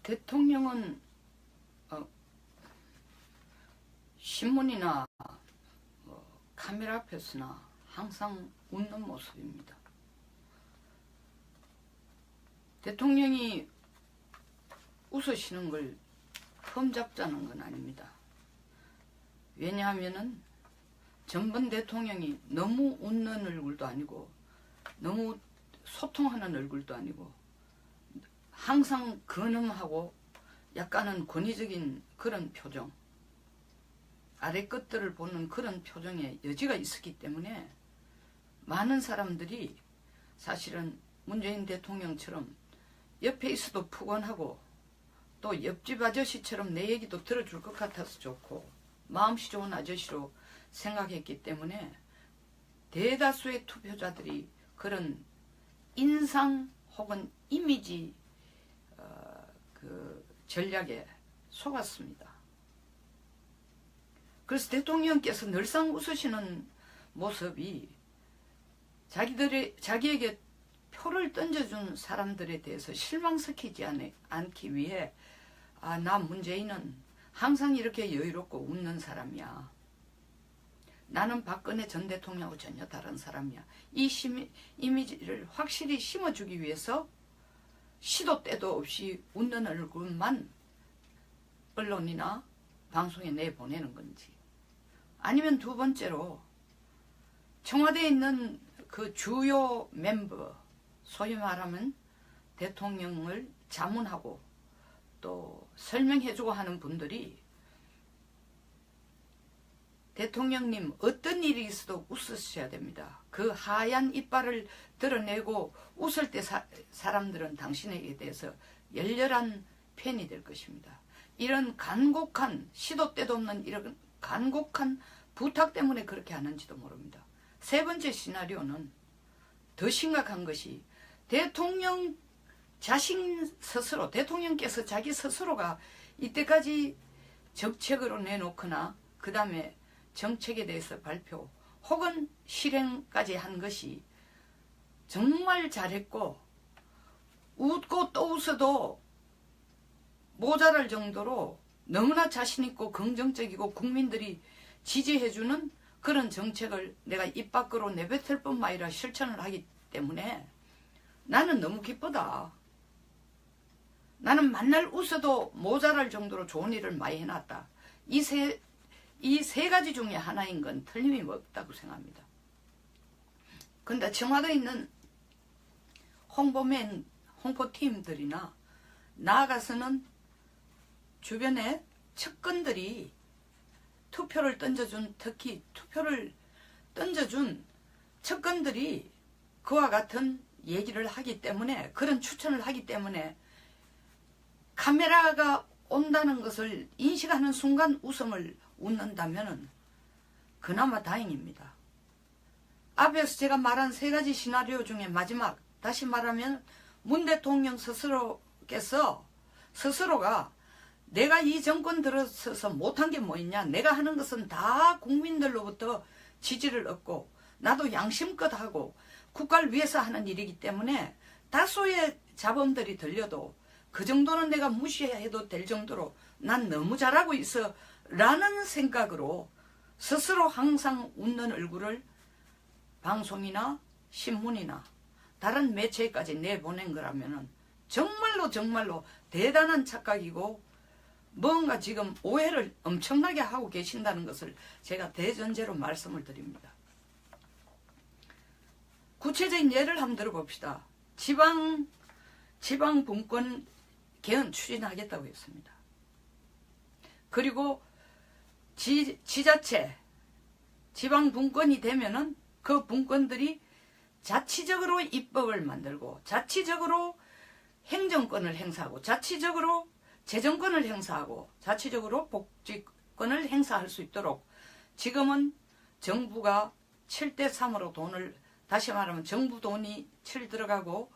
대통령은 신문이나 카메라 앞에서나 항상 웃는 모습입니다. 대통령이 웃으시는 걸 흠잡자는 건 아닙니다. 왜냐하면은 전번 대통령이 너무 웃는 얼굴도 아니고 너무 소통하는 얼굴도 아니고 항상 근엄하고 약간은 권위적인 그런 표정, 아래 것들을 보는 그런 표정에 여지가 있었기 때문에 많은 사람들이 사실은 문재인 대통령처럼 옆에 있어도 푸근하고 또 옆집 아저씨처럼 내 얘기도 들어줄 것 같아서 좋고 마음씨 좋은 아저씨로 생각했기 때문에 대다수의 투표자들이 그런 인상 혹은 이미지 그 전략에 속았습니다. 그래서 대통령께서 늘상 웃으시는 모습이 자기에게 표를 던져준 사람들에 대해서 실망시키지 않기 위해 나 문재인은 항상 이렇게 여유롭고 웃는 사람이야. 나는 박근혜 전 대통령하고 전혀 다른 사람이야. 이 이미지를 확실히 심어주기 위해서 시도 때도 없이 웃는 얼굴만 언론이나 방송에 내보내는 건지, 아니면 두 번째로 청와대에 있는 그 주요 멤버, 소위 말하면 대통령을 자문하고 또 설명해주고 하는 분들이 대통령님 어떤 일이 있어도 웃으셔야 됩니다. 그 하얀 이빨을 드러내고 웃을 때 사람들은 당신에게 대해서 열렬한 팬이 될 것입니다. 이런 간곡한, 시도 때도 없는 이런 간곡한 부탁 때문에 그렇게 하는지도 모릅니다. 세 번째 시나리오는 더 심각한 것이 대통령 자신 스스로, 대통령께서 자기 스스로가 이때까지 정책으로 내놓거나 그 다음에 정책에 대해서 발표 혹은 실행까지 한 것이 정말 잘했고 웃고 또 웃어도 모자랄 정도로 너무나 자신있고 긍정적이고 국민들이 지지해주는 그런 정책을 내가 입 밖으로 내뱉을 뿐만 아니라 실천을 하기 때문에 나는 너무 기쁘다. 나는 만날 웃어도 모자랄 정도로 좋은 일을 많이 해놨다. 이 세 가지 중에 하나인 건 틀림이 없다고 생각합니다. 근데 청와대에 있는 홍보맨, 홍보팀들이나 나아가서는 주변에 측근들이 투표를 던져준, 특히 투표를 던져준 측근들이 그와 같은 얘기를 하기 때문에, 그런 추천을 하기 때문에 카메라가 온다는 것을 인식하는 순간 웃음을 웃는다면 그나마 다행입니다. 앞에서 제가 말한 세 가지 시나리오 중에 마지막, 다시 말하면 문 대통령 스스로가 내가 이 정권 들어서서 못한 게 뭐 있냐, 내가 하는 것은 다 국민들로부터 지지를 얻고 나도 양심껏 하고 국가를 위해서 하는 일이기 때문에 다수의 자본들이 들려도 그 정도는 내가 무시해도 될 정도로 난 너무 잘하고 있어 라는 생각으로 스스로 항상 웃는 얼굴을 방송이나 신문이나 다른 매체까지 내보낸 거라면 정말로 대단한 착각이고 뭔가 지금 오해를 엄청나게 하고 계신다는 것을 제가 대전제로 말씀을 드립니다. 구체적인 예를 한번 들어봅시다. 지방분권 개헌 추진하겠다고 했습니다. 그리고 지자체, 지방분권이 되면은 그 분권들이 자치적으로 입법을 만들고 자치적으로 행정권을 행사하고 자치적으로 재정권을 행사하고 자치적으로 복지권을 행사할 수 있도록, 지금은 정부가 7대3으로 돈을, 다시 말하면 정부 돈이 7 들어가고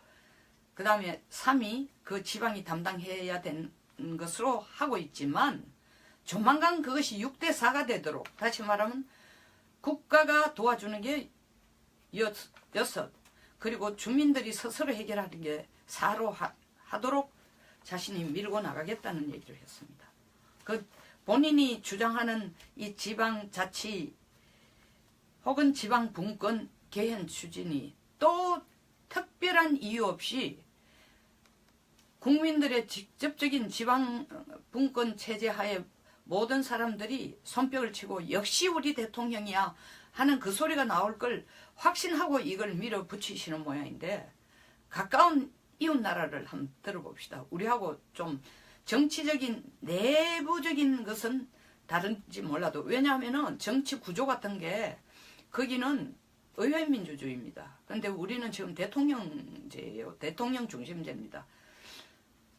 그 다음에 3이 그 지방이 담당해야 되는 것으로 하고 있지만 조만간 그것이 6대4가 되도록, 다시 말하면 국가가 도와주는 게 6, 그리고 주민들이 스스로 해결하는 게 하도록 자신이 밀고 나가겠다는 얘기를 했습니다. 그 본인이 주장하는 이 지방자치 혹은 지방분권 개헌 추진이 또 특별한 이유 없이 국민들의 직접적인 지방분권 체제 하에 모든 사람들이 손뼉을 치고 역시 우리 대통령이야 하는 그 소리가 나올 걸 확신하고 이걸 밀어붙이시는 모양인데, 가까운 이웃 나라를 한번 들어봅시다. 우리하고 좀 정치적인 내부적인 것은 다른지 몰라도, 왜냐하면 정치 구조 같은 게 거기는 의회 민주주의입니다. 근데 우리는 지금 대통령제예요. 대통령 중심제입니다.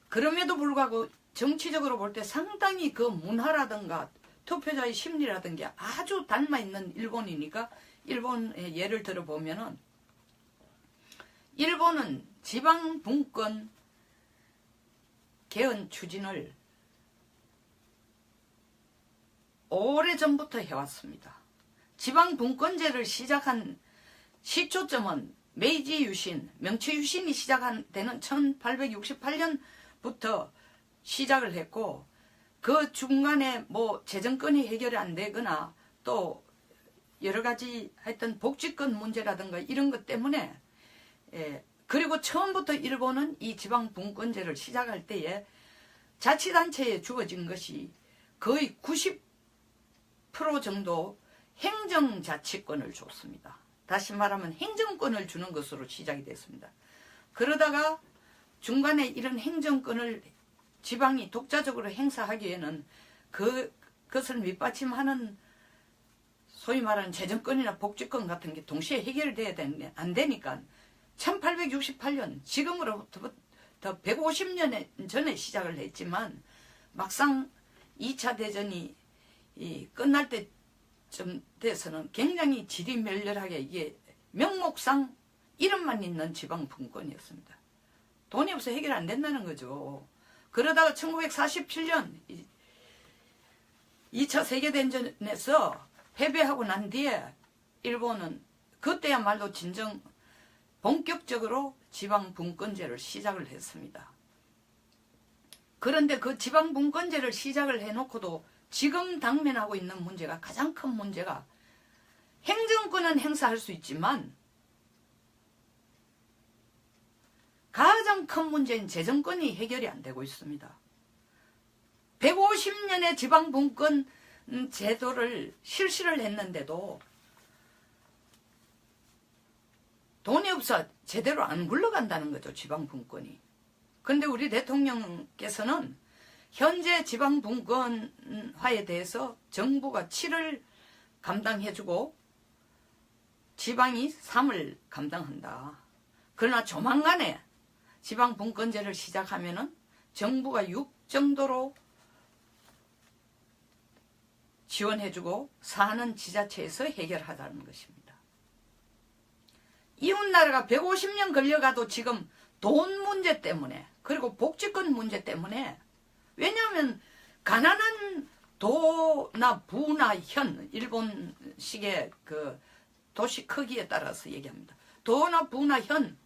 그럼에도 불구하고 정치적으로 볼 때 상당히 그 문화라든가 투표자의 심리라든가 아주 닮아있는 일본이니까, 일본의 예를 들어보면은 일본은 지방분권 개헌 추진을 오래전부터 해왔습니다. 지방분권제를 시작한 시초점은 메이지 유신, 명치 유신이 시작한 데는 1868년부터 시작을 했고, 그 중간에 뭐 재정권이 해결이 안 되거나 또 여러 가지 하여튼 복지권 문제라든가 이런 것 때문에, 그리고 처음부터 일본은 이 지방분권제를 시작할 때에 자치단체에 주어진 것이 거의 90% 정도 행정자치권을 줬습니다. 다시 말하면 행정권을 주는 것으로 시작이 됐습니다. 그러다가 중간에 이런 행정권을 지방이 독자적으로 행사하기에는 그것을 밑받침하는 소위 말하는 재정권이나 복지권 같은 게 동시에 해결돼야 되는데 안 되니까 1868년, 지금으로부터 150년 전에 시작을 했지만 막상 2차 대전이 끝날 때쯤 돼서는 굉장히 지리멸렬하게 이게 명목상 이름만 있는 지방분권이었습니다. 돈이 없어 해결 안 된다는 거죠. 그러다가 1947년 2차 세계대전에서 패배하고 난 뒤에 일본은 그때야말로 진정 본격적으로 지방분권제를 시작을 했습니다. 그런데 그 지방분권제를 시작을 해놓고도 지금 당면하고 있는 문제가, 가장 큰 문제가, 행정권은 행사할 수 있지만 가장 큰 문제인 재정권이 해결이 안 되고 있습니다. 150년의 지방분권 제도를 실시를 했는데도 돈이 없어 제대로 안 굴러간다는 거죠, 지방분권이. 그런데 우리 대통령께서는 현재 지방분권화에 대해서 정부가 7을 감당해주고 지방이 3을 감당한다. 그러나 조만간에 지방분권제를 시작하면은 정부가 6 정도로 지원해주고 4는 지자체에서 해결하자는 것입니다. 이웃나라가 150년 걸려가도 지금 돈 문제 때문에, 그리고 복지권 문제 때문에, 왜냐하면 가난한 도나 부나 현, 일본식의 그 도시 크기에 따라서 얘기합니다. 도나 부나 현,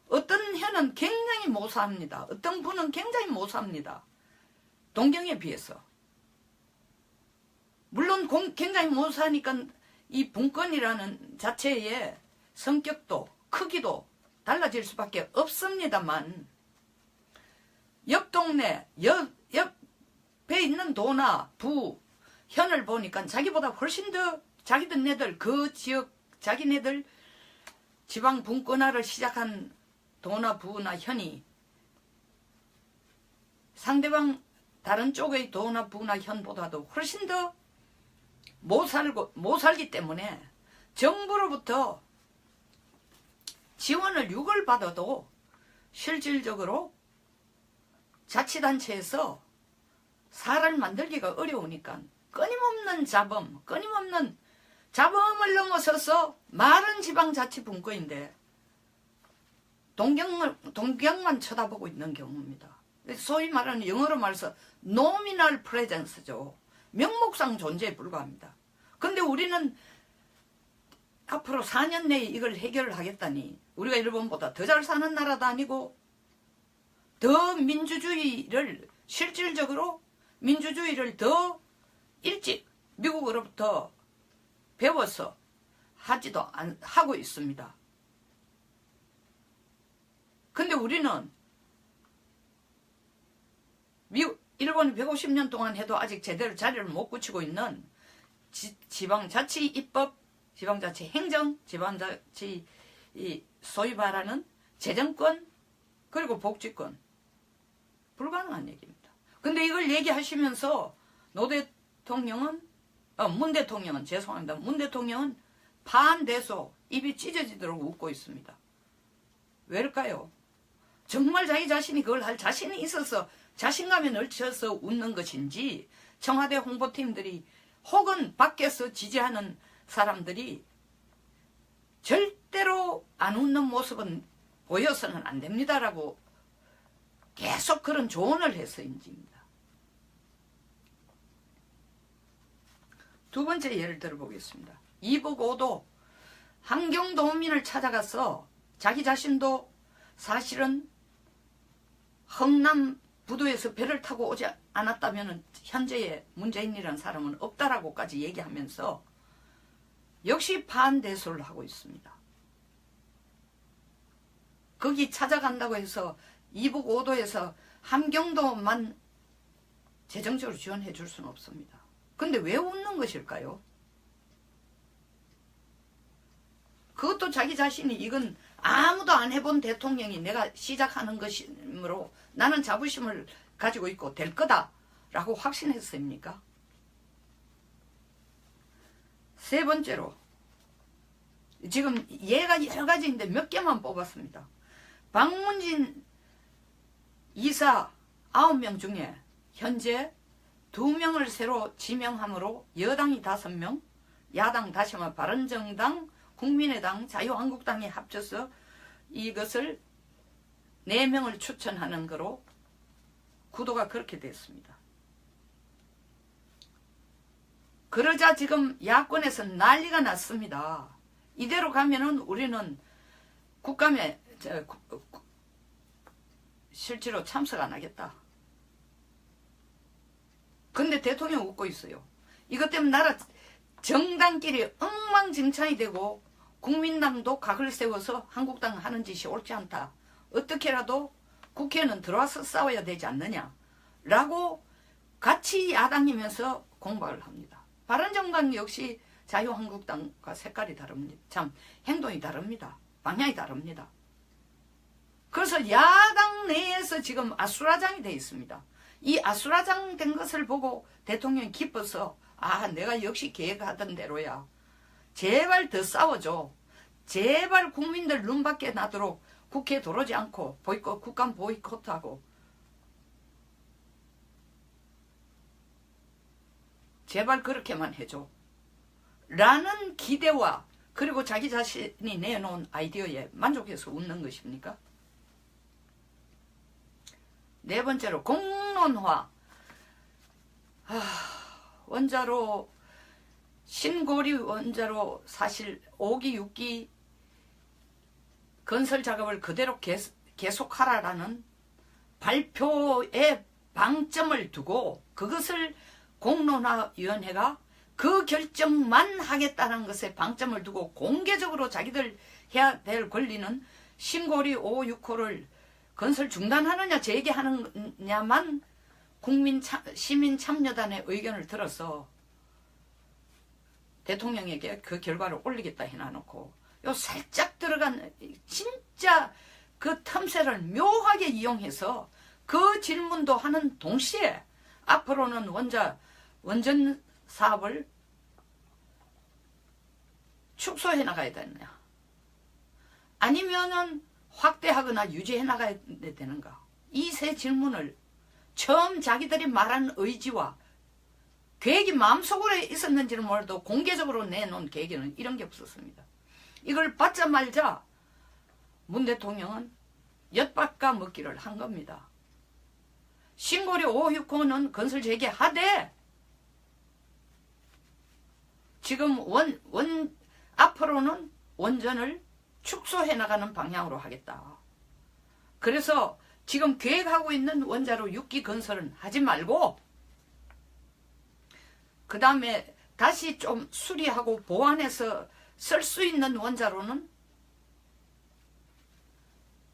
어떤 현은 굉장히 못 삽니다. 어떤 부는 굉장히 못 삽니다. 동경에 비해서. 물론 굉장히 못 사니까 이 분권이라는 자체의 성격도 크기도 달라질 수밖에 없습니다만, 옆 동네, 옆에 있는 도나 부, 현을 보니까 자기보다 훨씬 더 자기네들 그 지역, 자기네들 지방 분권화를 시작한 도나 부나 현이 상대방 다른 쪽의 도나 부나 현보다도 훨씬 더 못 살기 때문에 정부로부터 지원을 6을 받아도 실질적으로 자치단체에서 사를 만들기가 어려우니까 끊임없는 자범을 넘어서서 마른 지방자치분권인데 동경만 쳐다보고 있는 경우입니다. 소위 말하는 영어로 말해서 nominal presence죠. 명목상 존재에 불과합니다. 근데 우리는 앞으로 4년 내에 이걸 해결을 하겠다니 우리가 일본보다 더 잘 사는 나라도 아니고 더 민주주의를 실질적으로 민주주의를 더 일찍 미국으로부터 배워서 하고 있습니다. 근데 우리는 일본이 150년 동안 해도 아직 제대로 자리를 못 굳히고 있는 지방자치 입법, 지방자치 행정, 지방자치 소위 말하는 재정권 그리고 복지권 불가능한 얘기입니다. 근데 이걸 얘기하시면서 문 대통령은 죄송합니다. 문 대통령은 반대소 입이 찢어지도록 웃고 있습니다. 왜일까요? 정말 자기 자신이 그걸 할 자신이 있어서 자신감에 넘쳐서 웃는 것인지 청와대 홍보팀들이 혹은 밖에서 지지하는 사람들이 절대로 안 웃는 모습은 보여서는 안 됩니다라고 계속 그런 조언을 해서인지입니다. 두 번째 예를 들어보겠습니다. 이북5도 함경도민을 찾아가서 자기 자신도 사실은 흥남 부두에서 배를 타고 오지 않았다면 현재의 문재인이라는 사람은 없다라고까지 얘기하면서 역시 반대소를 하고 있습니다. 거기 찾아간다고 해서 이북 5도에서 함경도만 재정적으로 지원해 줄 수는 없습니다. 근데 왜 웃는 것일까요? 그것도 자기 자신이 이건 아무도 안 해본 대통령이 내가 시작하는 것이므로 나는 자부심을 가지고 있고 될 거다라고 확신했습니까? 세 번째로 지금 예가 여러 가지인데 몇 개만 뽑았습니다. 박문진 이사 9명 중에 현재 2명을 새로 지명함으로 여당이 5명, 야당 다시 말해 바른정당, 국민의당, 자유한국당이 합쳐서 이것을 4명을 추천하는 거로 구도가 그렇게 됐습니다. 그러자 지금 야권에서 난리가 났습니다. 이대로 가면은 우리는 국감에 실제로 참석 안 하겠다. 근데 대통령 웃고 있어요. 이것 때문에 나라 정당끼리 엉망진창이 되고 국민당도 각을 세워서 한국당 하는 짓이 옳지 않다. 어떻게라도 국회는 들어와서 싸워야 되지 않느냐 라고 같이 야당이면서 공박을 합니다. 바른정당 역시 자유한국당과 색깔이 다릅니다. 참 행동이 다릅니다. 방향이 다릅니다. 그래서 야당 내에서 지금 아수라장이 되어 있습니다. 이 아수라장 된 것을 보고 대통령이 기뻐서 내가 역시 계획하던 대로야. 제발 더 싸워줘. 제발 국민들 눈밖에 나도록 국회에 들어오지 않고 국감 보이콧하고 제발 그렇게만 해줘. 라는 기대와 그리고 자기 자신이 내놓은 아이디어에 만족해서 웃는 것입니까? 네 번째로 공론화. 원자로 신고리 원자로 사실 5기 6기 건설 작업을 그대로 계속하라라는 발표에 방점을 두고 그것을 공론화위원회가 그 결정만 하겠다는 것에 방점을 두고 공개적으로 자기들 해야 될 권리는 신고리 5, 6호를 건설 중단하느냐 재개하느냐만 시민 참여단의 의견을 들어서 대통령에게 그 결과를 올리겠다 해놔놓고 요 살짝 들어간 진짜 그 틈새를 묘하게 이용해서 그 질문도 하는 동시에 앞으로는 원전 사업을 축소해 나가야 되느냐 아니면은 확대하거나 유지해 나가야 되는가 이 세 질문을 처음 자기들이 말한 의지와 계획이 마음속으로 있었는지는 몰라도 공개적으로 내놓은 계획에는 이런 게 없었습니다. 이걸 받자마자 문 대통령은 엿바까 먹기를 한 겁니다. 신고리 569는 건설 재개하되 지금 앞으로는 원전을 축소해 나가는 방향으로 하겠다. 그래서 지금 계획하고 있는 원자로 6기 건설은 하지 말고 그 다음에 다시 좀 수리하고 보완해서 쓸 수 있는 원자로는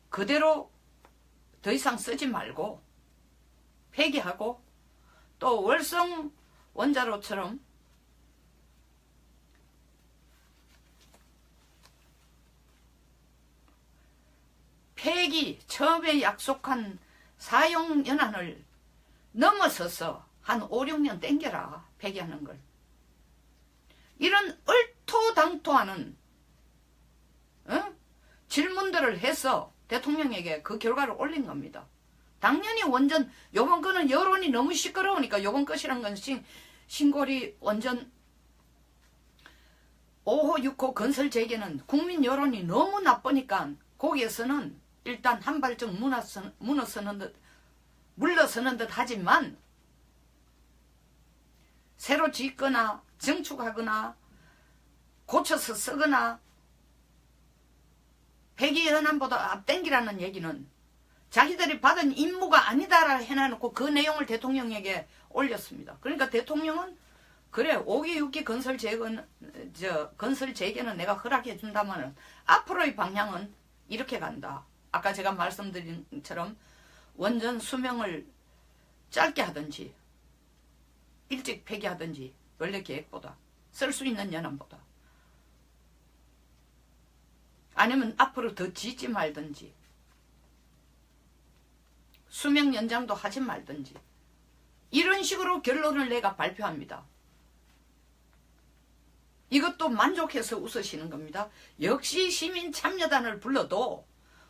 그대로 더 이상 쓰지 말고 폐기하고 또 월성 원자로처럼 폐기 처음에 약속한 사용연한을 넘어서서 한 5, 6년 땡겨라. 폐기하는 걸. 이런 얼토당토하는 질문들을 해서 대통령에게 그 결과를 올린 겁니다. 당연히 원전 요번 거는 여론이 너무 시끄러우니까 요번 것이란 건 신고리 원전 5호 6호 건설 재개는 국민 여론이 너무 나쁘니까 거기에서는 일단 한 발짝 물러서는 듯 하지만 새로 짓거나 증축하거나 고쳐서 쓰거나 폐기연한보다 앞당기라는 얘기는 자기들이 받은 임무가 아니다라 해놔놓고 그 내용을 대통령에게 올렸습니다. 그러니까 대통령은 그래 5기 6기 건설 재개는 내가 허락해 준다면 앞으로의 방향은 이렇게 간다. 아까 제가 말씀드린 것처럼 원전 수명을 짧게 하든지 일찍 폐기하든지 원래 계획보다 쓸 수 있는 연한보다 아니면 앞으로 더 짓지 말든지 수명 연장도 하지 말든지 이런 식으로 결론을 내가 발표합니다. 이것도 만족해서 웃으시는 겁니다. 역시 시민참여단을 불러도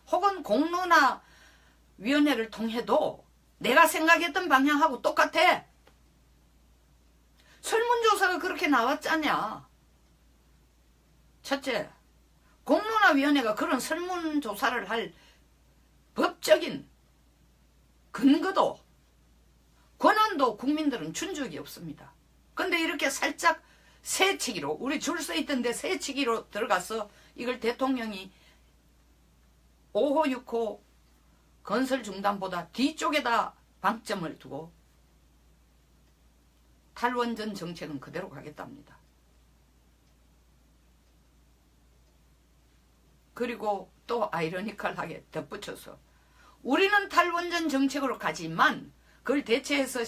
혹은 공론화 위원회를 통해도 내가 생각했던 방향하고 똑같아. 설문조사가 그렇게 나왔잖냐. 첫째, 공론화 위원회가 그런 설문조사를 할 법적인 근거도 권한도 국민들은 준 적이 없습니다. 근데 이렇게 살짝 새치기로 우리 줄 서 있던데 새치기로 들어가서 이걸 대통령이 5호 6호 건설 중단보다 뒤쪽에다 방점을 두고 탈원전 정책은 그대로 가겠답니다. 그리고 또 아이러니컬하게 덧붙여서 우리는 탈원전 정책으로 가지만 그걸 대체해서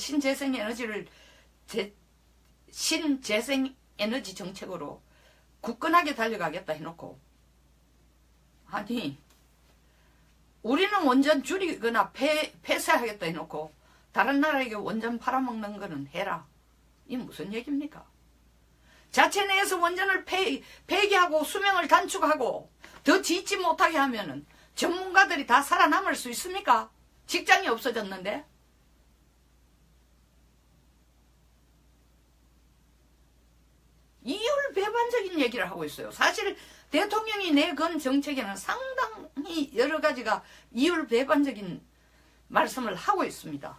신재생에너지 정책으로 굳건하게 달려가겠다 해놓고 아니 우리는 원전 줄이거나 폐쇄하겠다 해놓고 다른 나라에게 원전 팔아먹는 거는 해라. 이게 무슨 얘기입니까? 자체 내에서 원전을 폐기하고 수명을 단축하고 더 짓지 못하게 하면은 전문가들이 다 살아남을 수 있습니까? 직장이 없어졌는데. 이율배반적인 얘기를 하고 있어요. 사실 대통령이 내건 정책에는 상당히 여러 가지가 이율배반적인 말씀을 하고 있습니다.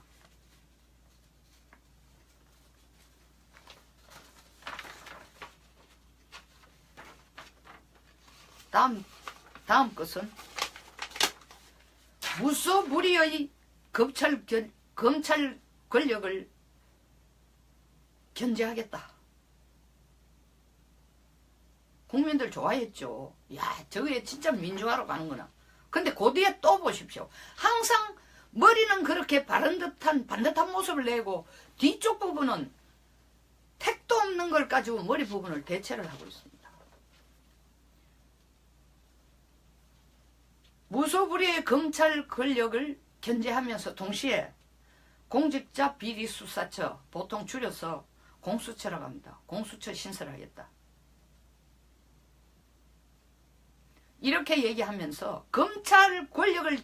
다음 것은 무소불위의 검찰 권력을 견제하겠다. 국민들 좋아했죠. 야, 저게 진짜 민주화로 가는구나. 근데 그 뒤에 또 보십시오. 항상 머리는 그렇게 반듯한 모습을 내고 뒤쪽 부분은 택도 없는 걸 가지고 머리 부분을 대체를 하고 있습니다. 무소불위의 검찰 권력을 견제하면서 동시에 공직자 비리수사처, 보통 줄여서 공수처라고 합니다. 공수처 신설하겠다. 이렇게 얘기하면서 검찰 권력을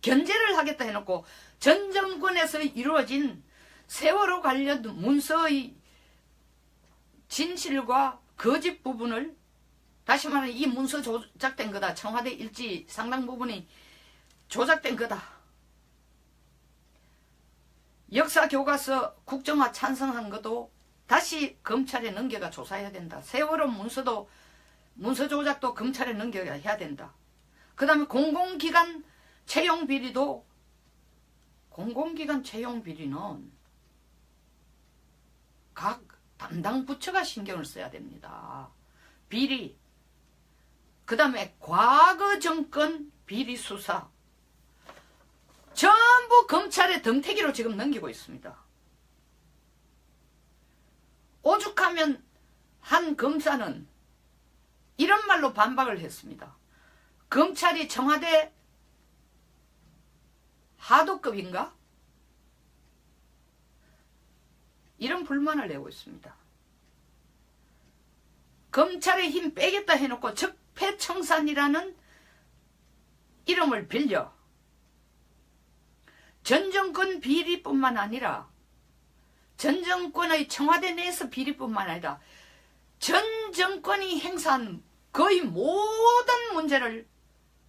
견제를 하겠다 해놓고 전 정권에서 이루어진 세월호 관련 문서의 진실과 거짓 부분을 다시 말하면 이 문서 조작된 거다. 청와대 일지 상당 부분이 조작된 거다. 역사교과서 국정화 찬성한 것도 다시 검찰에 넘겨가 조사해야 된다. 세월호 문서도 문서 조작도 검찰에 넘겨야 해야 된다. 그 다음에 공공기관 채용 비리도, 공공기관 채용 비리는 각 담당 부처가 신경을 써야 됩니다. 비리, 그 다음에 과거 정권 비리 수사, 전부 검찰의 덤태기로 지금 넘기고 있습니다. 오죽하면 한 검사는 이런 말로 반박을 했습니다. 검찰이 청와대 하도급인가? 이런 불만을 내고 있습니다. 검찰의 힘 빼겠다 해놓고 적폐청산이라는 이름을 빌려 전 정권 비리뿐만 아니라 전 정권의 청와대 내에서 비리뿐만 아니라 전 정권이 행사한 거의 모든 문제를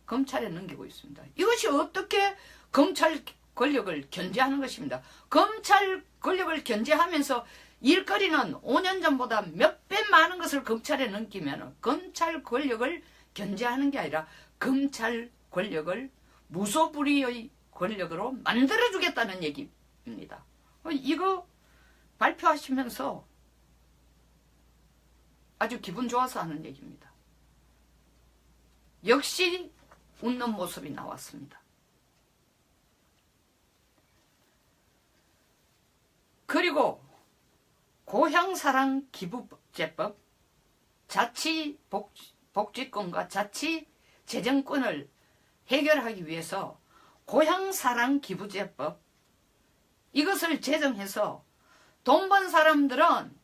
검찰에 넘기고 있습니다. 이것이 어떻게 검찰 권력을 견제하는 것입니다. 검찰 권력을 견제하면서 일거리는 5년 전보다 몇 배 많은 것을 검찰에 넘기면 검찰 권력을 견제하는 게 아니라 검찰 권력을 무소불위의 권력으로 만들어주겠다는 얘기입니다. 이거 발표하시면서 아주 기분 좋아서 하는 얘기입니다. 역시 웃는 모습이 나왔습니다. 그리고 고향사랑 기부제법, 자치복지권과 자치재정권을 해결하기 위해서 고향사랑 기부제법, 이것을 제정해서 돈 번 사람들은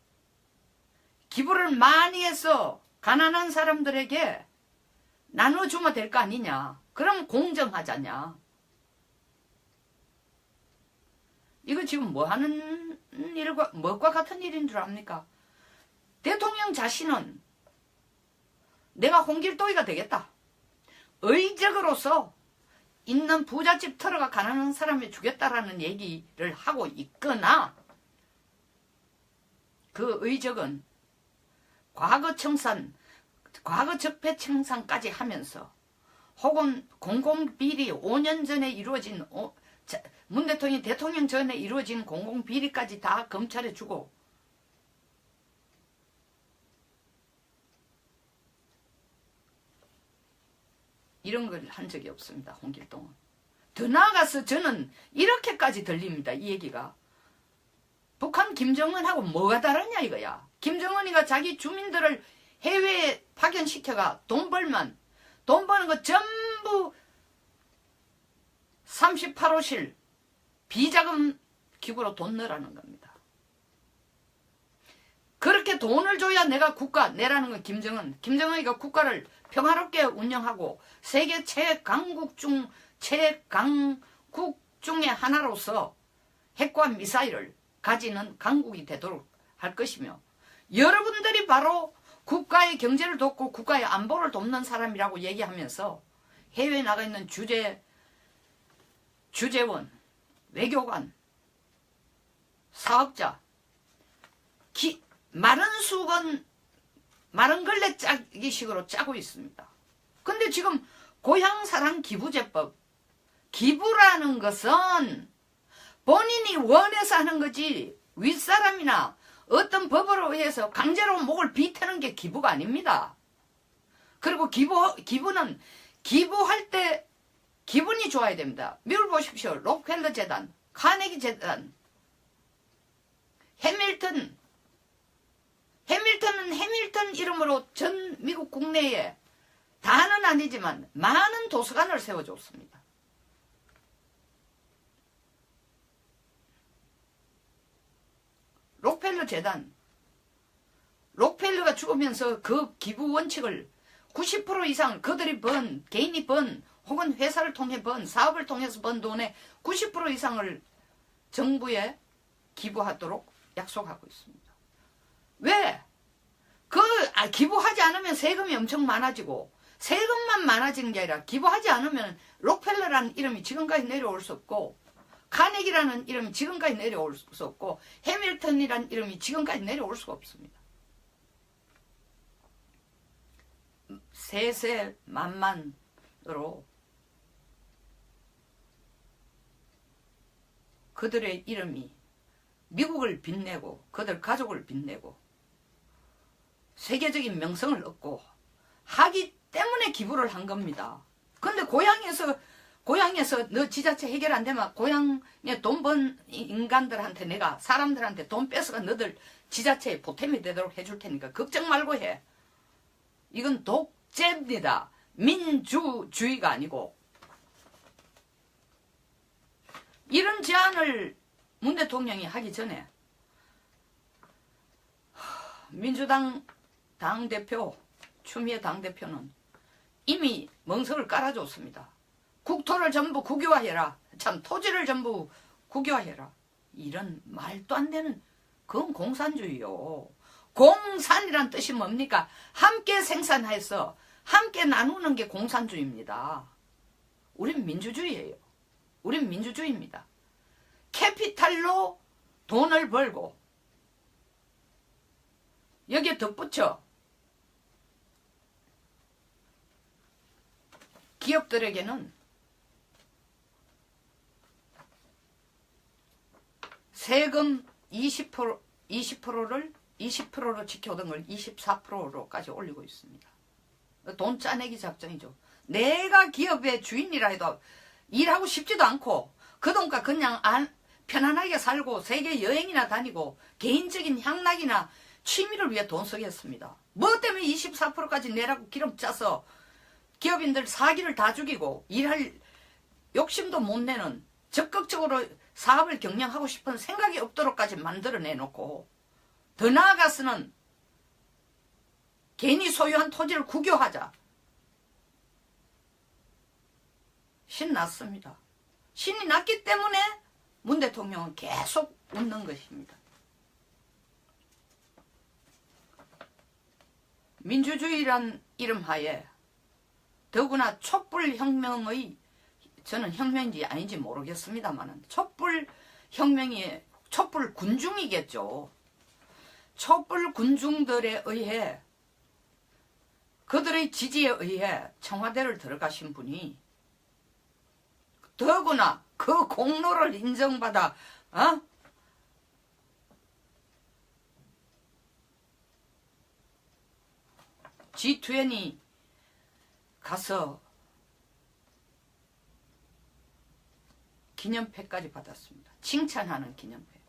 기부를 많이 해서 가난한 사람들에게 나눠주면 될 거 아니냐. 그럼 공정하자냐. 이거 지금 뭐 하는 일과, 뭐과 같은 일인 줄 압니까? 대통령 자신은 내가 홍길동이가 되겠다. 의적으로서 있는 부잣집 털어가 가난한 사람에 주겠다라는 얘기를 하고 있거나 그 의적은 과거 청산, 과거 적폐청산까지 하면서 혹은 공공비리 5년 전에 이루어진 문 대통령이 대통령 전에 이루어진 공공비리까지 다 검찰에 주고 이런 걸 한 적이 없습니다. 홍길동은. 더 나아가서 저는 이렇게까지 들립니다. 이 얘기가. 북한 김정은하고 뭐가 다르냐 이거야. 김정은이가 자기 주민들을 해외에 파견시켜가 돈 벌면 돈 버는 거 전부 38호실 비자금 기구로 돈 넣으라는 겁니다. 그렇게 돈을 줘야 내가 국가 내라는 건 김정은이가 국가를 평화롭게 운영하고 세계 최강국 중의 하나로서 핵과 미사일을 가지는 강국이 되도록 할 것이며 여러분들이 바로 국가의 경제를 돕고 국가의 안보를 돕는 사람이라고 얘기하면서 해외에 나가 있는 주재원, 외교관, 사업자, 마른 걸레 짜기 식으로 짜고 있습니다. 근데 지금 고향사랑 기부제법, 기부라는 것은 본인이 원해서 하는 거지 윗사람이나 어떤 법으로 의해서 강제로 목을 비태는 게 기부가 아닙니다. 그리고 기부는 기부할 때 기분이 좋아야 됩니다. 미국 보십시오. 록펠러 재단, 카네기 재단, 해밀턴은 해밀턴 이름으로 전 미국 국내에 다는 아니지만 많은 도서관을 세워줬습니다. 록펠러 재단, 록펠러가 죽으면서 그 기부 원칙을 90% 이상 그들이 번, 개인이 번, 혹은 회사를 통해 번, 사업을 통해서 번 돈의 90% 이상을 정부에 기부하도록 약속하고 있습니다. 왜? 기부하지 않으면 세금이 엄청 많아지고 세금만 많아지는 게 아니라 기부하지 않으면 록펠러라는 이름이 지금까지 내려올 수 없고 카네기라는 이름이 지금까지 내려올 수 없고 해밀턴이라는 이름이 지금까지 내려올 수가 없습니다. 세세만만으로 그들의 이름이 미국을 빛내고 그들 가족을 빛내고 세계적인 명성을 얻고 하기 때문에 기부를 한 겁니다. 근데 고향에서 너 지자체 해결 안 되면 고향에 돈 번 인간들한테 내가 사람들한테 돈 뺏어가 너들 지자체에 보탬이 되도록 해줄 테니까 걱정 말고 해. 이건 독재입니다. 민주주의가 아니고. 이런 제안을 문 대통령이 하기 전에 민주당 당대표 추미애 당대표는 이미 멍석을 깔아줬습니다. 국토를 전부 국유화해라. 참 토지를 전부 국유화해라. 이런 말도 안 되는 그건 공산주의요. 공산이란 뜻이 뭡니까? 함께 생산해서 함께 나누는 게 공산주의입니다. 우린 민주주의예요. 우린 민주주의입니다. 캐피탈로 돈을 벌고 여기에 덧붙여 기업들에게는 세금 20%로 지켜오던 걸 24%로까지 올리고 있습니다. 돈 짜내기 작전이죠. 내가 기업의 주인이라 해도 일하고 싶지도 않고 그 돈과 그냥 편안하게 살고 세계 여행이나 다니고 개인적인 향락이나 취미를 위해 돈 쓰겠습니다. 뭐 때문에 24%까지 내라고 기름 짜서 기업인들 사기를 다 죽이고 일할 욕심도 못 내는 적극적으로 사업을 경영하고 싶은 생각이 없도록까지 만들어내놓고 더 나아가서는 괜히 소유한 토지를 국유하자. 신났습니다. 신이 났기 때문에 문 대통령은 계속 웃는 것입니다. 민주주의란 이름하에 더구나 촛불혁명의 저는 혁명인지 아닌지 모르겠습니다만 촛불혁명이 촛불군중이겠죠. 촛불군중들에 의해 그들의 지지에 의해 청와대를 들어가신 분이 더구나 그 공로를 인정받아 G20 가서 기념패까지 받았습니다. 칭찬하는 기념패.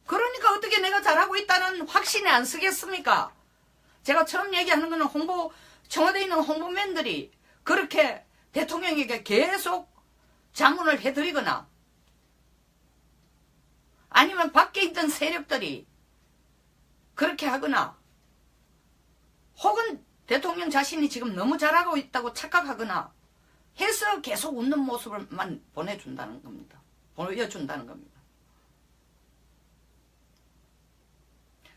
그러니까 어떻게 내가 잘하고 있다는 확신이 안 쓰겠습니까? 제가 처음 얘기하는 거는 청와대에 있는 홍보맨들이 그렇게 대통령에게 계속 자문을 해드리거나 아니면 밖에 있던 세력들이 그렇게 하거나 혹은 대통령 자신이 지금 너무 잘하고 있다고 착각하거나 해서 계속 웃는 모습을만 보여준다는 겁니다.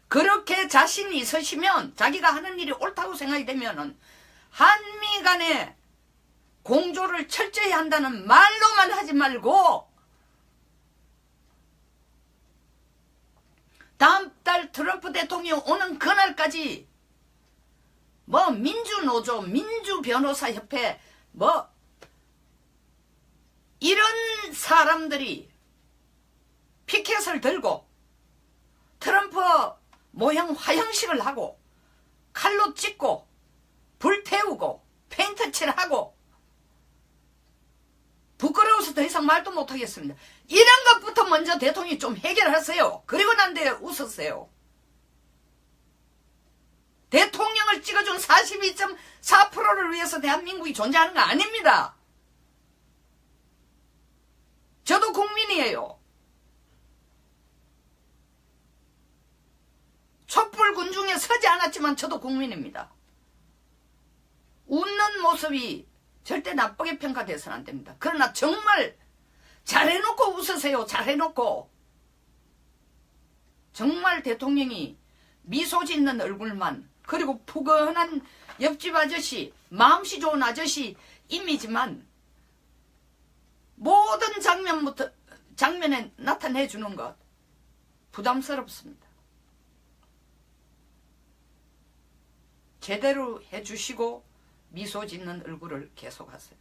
그렇게 자신이 있으시면 자기가 하는 일이 옳다고 생각이 되면은 한미 간에 공조를 철저히 한다는 말로만 하지 말고 다음 달 트럼프 대통령 오는 그날까지 뭐 민주노조, 민주변호사협회 뭐 이런 사람들이 피켓을 들고 트럼프 모형 화형식을 하고 칼로 찢고 불태우고 페인트 칠하고 부끄러워서 더 이상 말도 못하겠습니다. 이런 것부터 먼저 대통령이 좀 해결하세요. 그리고 난 뒤에 웃으세요. 대통령을 찍어준 42.4%를 위해서 대한민국이 존재하는 거 아닙니다. 저도 국민이에요. 촛불 군중에 서지 않았지만 저도 국민입니다. 웃는 모습이 절대 나쁘게 평가돼서는 안 됩니다. 그러나 정말 잘해놓고 웃으세요. 잘해놓고. 정말 대통령이 미소 짓는 얼굴만 그리고 푸근한 옆집 아저씨, 마음씨 좋은 아저씨 이미지만 모든 장면에 나타내주는 것 부담스럽습니다. 제대로 해주시고 미소 짓는 얼굴을 계속하세요.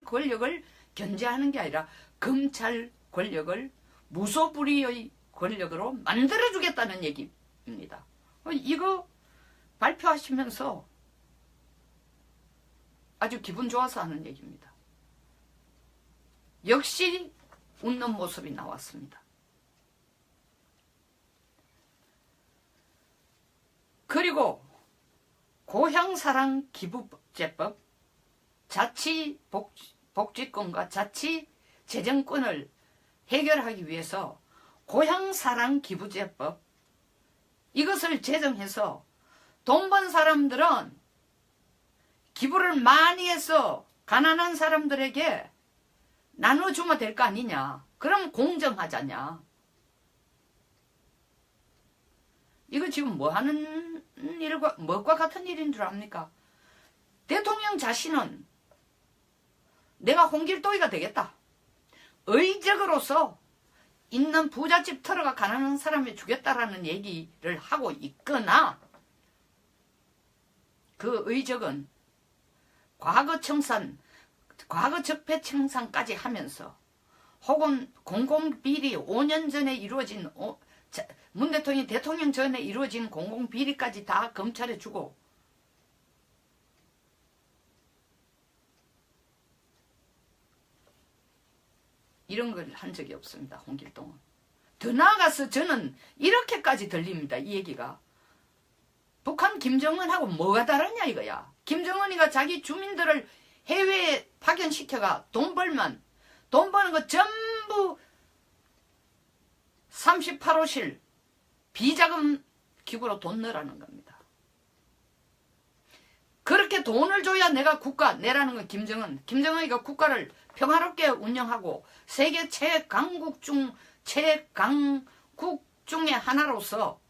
권력을 견제하는 게 아니라 검찰 권력을 무소불위의 권력으로 만들어주겠다는 얘기입니다. 이거 발표하시면서 아주 기분 좋아서 하는 얘기입니다. 역시 웃는 모습이 나왔습니다. 그리고 고향사랑 기부제법, 자치복지권과 자치재정권을 해결하기 위해서 고향사랑 기부제법, 이것을 제정해서 돈 번 사람들은 기부를 많이 해서 가난한 사람들에게 나눠주면 될 거 아니냐. 그럼 공정하자냐. 이거 지금 뭐 하는 일과, 뭐과 같은 일인 줄 압니까? 대통령 자신은 내가 홍길동이가 되겠다. 의적으로서 있는 부잣집 털어가 가난한 사람을 주겠다라는 얘기를 하고 있거나 그 의적은 과거 적폐청산까지 하면서 혹은 공공비리 5년 전에 이루어진 문 대통령이 대통령 전에 이루어진 공공비리까지 다 검찰에 주고 이런 걸 한 적이 없습니다. 홍길동은. 더 나아가서 저는 이렇게까지 들립니다. 이 얘기가. 북한 김정은하고 뭐가 다르냐 이거야. 김정은이가 자기 주민들을 해외에 파견시켜가 돈 벌면 돈 버는 거 전부 38호실 비자금 기구로 돈 넣으라는 겁니다. 그렇게 돈을 줘야 내가 국가 내라는 건 김정은이가 국가를 평화롭게 운영하고 세계 최강국 중의 하나로서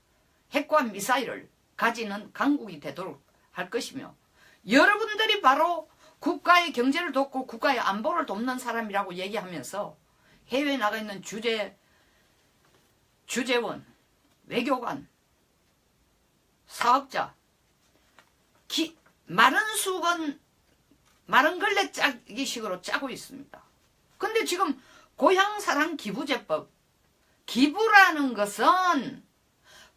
핵과 미사일을 가지는 강국이 되도록 할 것이며 여러분들이 바로 국가의 경제를 돕고 국가의 안보를 돕는 사람이라고 얘기하면서 해외에 나가 있는 주재원, 외교관, 사업자, 마른 걸레 짜기식으로 짜고 있습니다. 근데 지금 고향사랑 기부제법, 기부라는 것은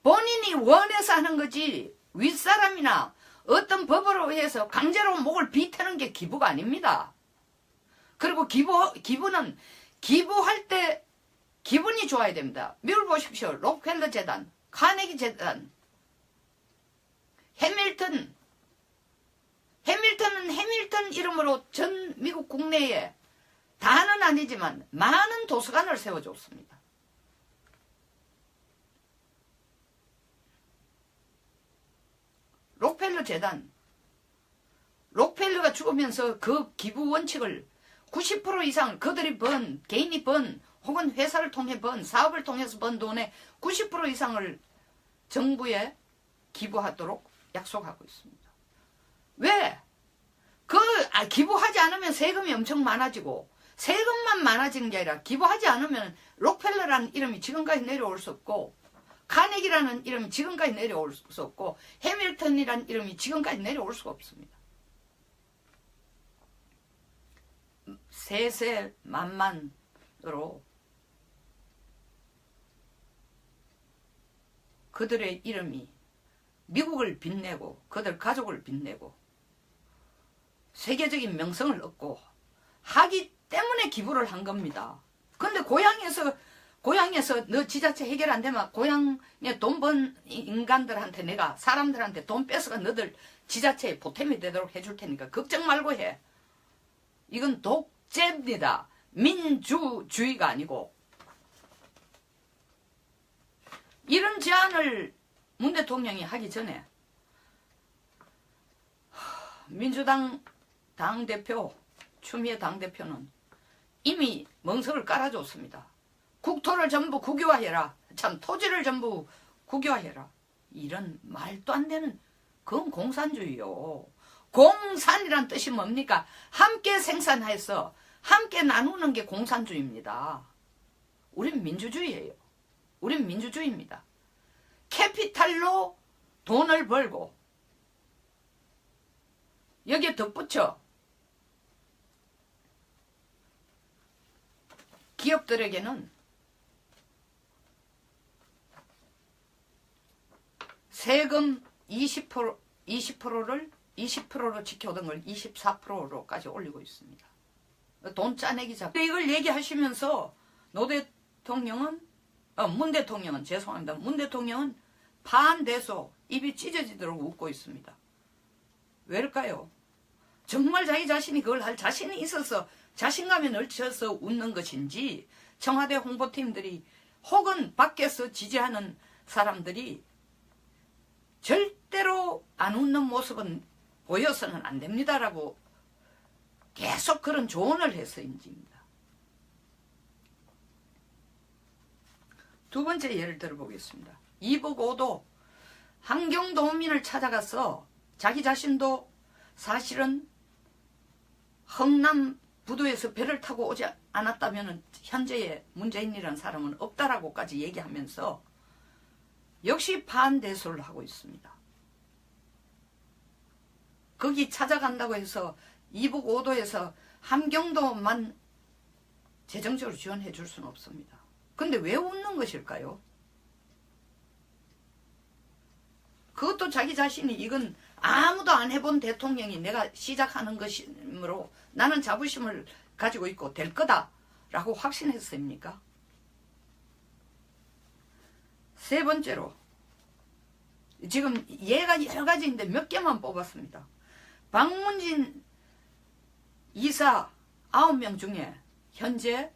본인이 원해서 하는 거지 윗사람이나 어떤 법으로 해서 강제로 목을 비태는 게 기부가 아닙니다. 그리고 기부는 기부할 때 기분이 좋아야 됩니다. 미국 보십시오. 록펠러 재단, 카네기 재단, 해밀턴은 해밀턴 이름으로 전 미국 국내에 다는 아니지만 많은 도서관을 세워줬습니다. 록펠러 재단, 록펠러가 죽으면서 그 기부 원칙을 90% 이상 그들이 개인이 혹은 회사를 통해 사업을 통해서 번 돈의 90% 이상을 정부에 기부하도록 약속하고 있습니다. 왜? 기부하지 않으면 세금이 엄청 많아지고 세금만 많아지는 게 아니라 기부하지 않으면 록펠러라는 이름이 지금까지 내려올 수 없고 카네기라는 이름이 지금까지 내려올 수 없고 해밀턴이라는 이름이 지금까지 내려올 수가 없습니다. 세세만만으로 그들의 이름이 미국을 빛내고 그들 가족을 빛내고 세계적인 명성을 얻고 하기 때문에 기부를 한 겁니다. 근데 고향에서 너 지자체 해결 안 되면 고향에 돈 번 인간들한테 내가 사람들한테 돈 뺏어가 너들 지자체에 보탬이 되도록 해줄 테니까 걱정 말고 해. 이건 독재입니다. 민주주의가 아니고. 이런 제안을 문 대통령이 하기 전에 민주당 당대표 추미애 당대표는 이미 멍석을 깔아줬습니다. 국토를 전부 국유화해라. 참 토지를 전부 국유화해라. 이런 말도 안 되는 그건 공산주의요. 공산이란 뜻이 뭡니까? 함께 생산해서 함께 나누는 게 공산주의입니다. 우린 민주주의예요. 우린 민주주의입니다. 캐피탈로 돈을 벌고 여기에 덧붙여 기업들에게는 세금 20%를 20%로 지켜오던 걸 24%로까지 올리고 있습니다. 돈 짜내기 잡고 이걸 얘기하시면서 문 대통령은 죄송합니다. 문 대통령은 반대소 입이 찢어지도록 웃고 있습니다. 왜일까요? 정말 자기 자신이 그걸 할 자신이 있어서 자신감에 넘쳐서 웃는 것인지 청와대 홍보팀들이 혹은 밖에서 지지하는 사람들이 절대로 안 웃는 모습은 보여서는 안 됩니다라고 계속 그런 조언을 해서인지입니다. 두 번째 예를 들어보겠습니다. 이북5도 함경도민을 찾아가서 자기 자신도 사실은 흥남 부두에서 배를 타고 오지 않았다면 현재의 문재인이라는 사람은 없다라고까지 얘기하면서 역시 반대소를 하고 있습니다. 거기 찾아간다고 해서 이북5도에서 함경도만 재정적으로 지원해 줄 수는 없습니다. 근데 왜 웃는 것일까요? 그것도 자기 자신이 이건 아무도 안 해본 대통령이 내가 시작하는 것이므로 나는 자부심을 가지고 있고 될 거다 라고 확신했습니까? 세 번째로 지금 예가 여러 가지인데 몇 개만 뽑았습니다. 박문진 이사 9명 중에 현재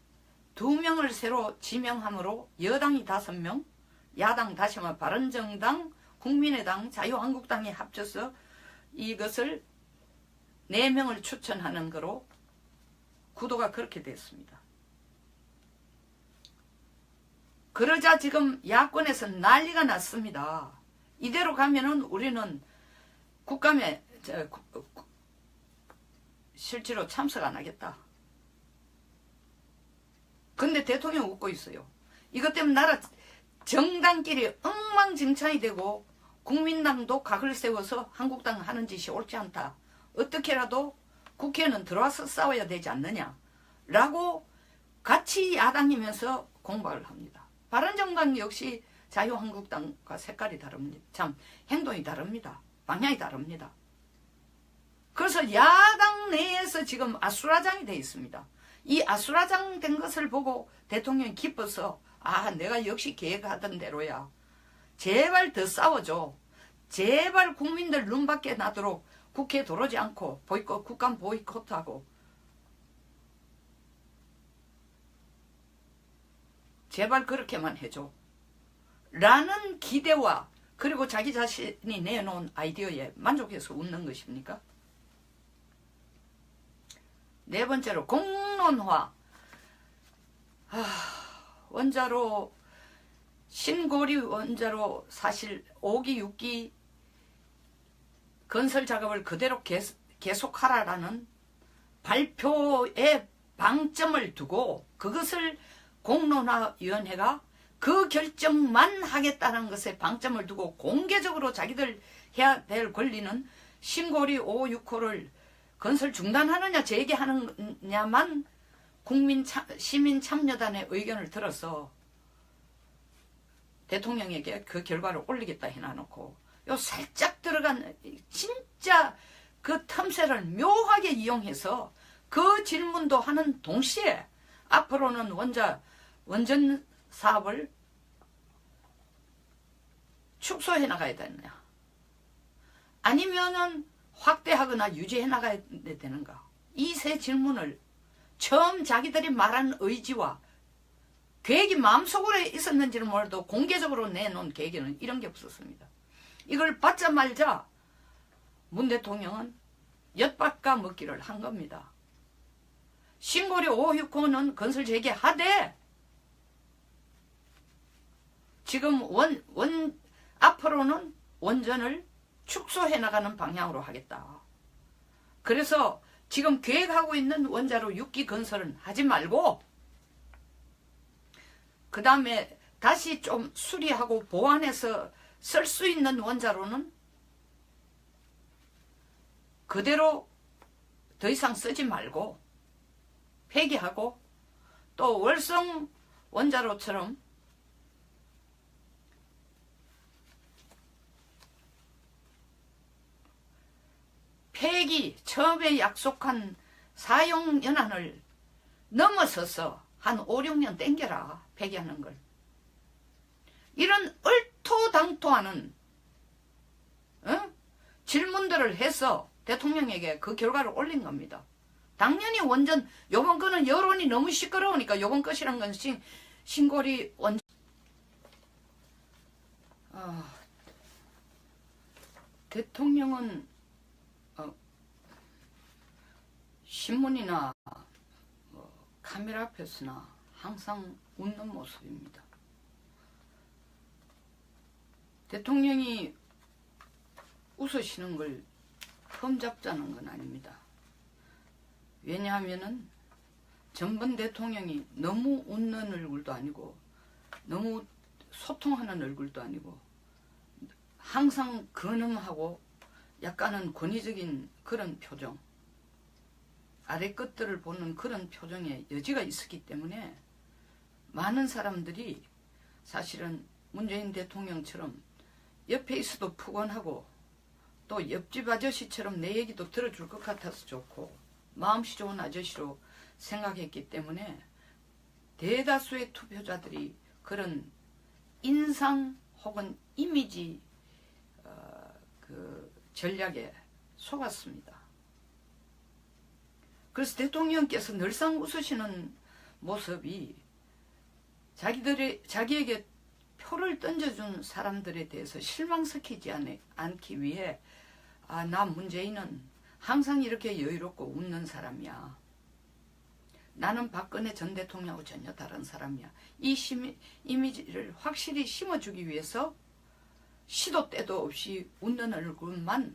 2명을 새로 지명함으로 여당이 5명, 야당 다시 말해 바른정당, 국민의당, 자유한국당이 합쳐서 이것을 4명을 추천하는 거로 구도가 그렇게 됐습니다. 그러자 지금 야권에서 난리가 났습니다. 이대로 가면은 우리는 국감에 실제로 참석 안 하겠다. 근데 대통령 웃고 있어요. 이것 때문에 나라 정당끼리 엉망진창이 되고 국민당도 각을 세워서 한국당 하는 짓이 옳지 않다. 어떻게라도 국회는 들어와서 싸워야 되지 않느냐 라고 같이 야당이면서 공박을 합니다. 바른정당 역시 자유한국당과 색깔이 다릅니다. 참 행동이 다릅니다. 방향이 다릅니다. 그래서 야당 내에서 지금 아수라장이 되어 있습니다. 이 아수라장 된 것을 보고 대통령이 기뻐서 내가 역시 계획하던 대로야. 제발 더 싸워줘. 제발 국민들 눈밖에 나도록 국회에 들어오지 않고 국감 보이콧하고 제발 그렇게만 해줘. 라는 기대와 그리고 자기 자신이 내놓은 아이디어에 만족해서 웃는 것입니까? 네 번째로 공론화. 원자로 신고리 원자로 사실 5기 6기 건설 작업을 그대로 계속하라라는 발표에 방점을 두고 그것을 공론화위원회가 그 결정만 하겠다는 것에 방점을 두고 공개적으로 자기들 해야 될 권리는 신고리 5, 6호를 건설 중단하느냐 재개하느냐만 시민참여단의 의견을 들어서 대통령에게 그 결과를 올리겠다 해놔놓고 요 살짝 들어간 진짜 그 틈새를 묘하게 이용해서 그 질문도 하는 동시에 앞으로는 원전 사업을 축소해 나가야 되느냐 아니면은 확대하거나 유지해 나가야 되는가 이 세 질문을 처음 자기들이 말한 의지와 계획이 마음속으로 있었는지는 몰라도 공개적으로 내놓은 계획에는 이런 게 없었습니다. 이걸 받자말자 문 대통령은 엿바까 먹기를 한 겁니다. 신고리 5, 6호는 건설 재개하되 지금 앞으로는 원전을 축소해 나가는 방향으로 하겠다. 그래서 지금 계획하고 있는 원자로 6기 건설은 하지 말고 그 다음에 다시 좀 수리하고 보완해서 쓸 수 있는 원자로는 그대로 더 이상 쓰지 말고 폐기하고, 또 월성 원자로처럼 폐기 처음에 약속한 사용연한을 넘어서서 한 5, 6년 땡겨라, 폐기하는 걸. 이런 얼토당토하는 질문들을 해서 대통령에게 그 결과를 올린 겁니다. 당연히 원전, 요번 거는 여론이 너무 시끄러우니까 요번 것이란 건 신고리 원전. 대통령은 신문이나 카메라 앞에서나 항상 웃는 모습입니다. 대통령이 웃으시는 걸 흠잡자는 건 아닙니다. 왜냐하면은 전번 대통령이 너무 웃는 얼굴도 아니고 너무 소통하는 얼굴도 아니고 항상 근엄하고 약간은 권위적인 그런 표정, 아래 것들을 보는 그런 표정에 여지가 있었기 때문에 많은 사람들이 사실은 문재인 대통령처럼 옆에 있어도 푸근하고 또 옆집 아저씨처럼 내 얘기도 들어줄 것 같아서 좋고 마음씨 좋은 아저씨로 생각했기 때문에 대다수의 투표자들이 그런 인상 혹은 이미지 그 전략에 속았습니다. 그래서 대통령께서 늘상 웃으시는 모습이 자기에게 표를 던져준 사람들에 대해서 실망시키지 않기 위해 나 문재인은 항상 이렇게 여유롭고 웃는 사람이야. 나는 박근혜 전 대통령하고 전혀 다른 사람이야. 이 이미지를 확실히 심어주기 위해서 시도 때도 없이 웃는 얼굴만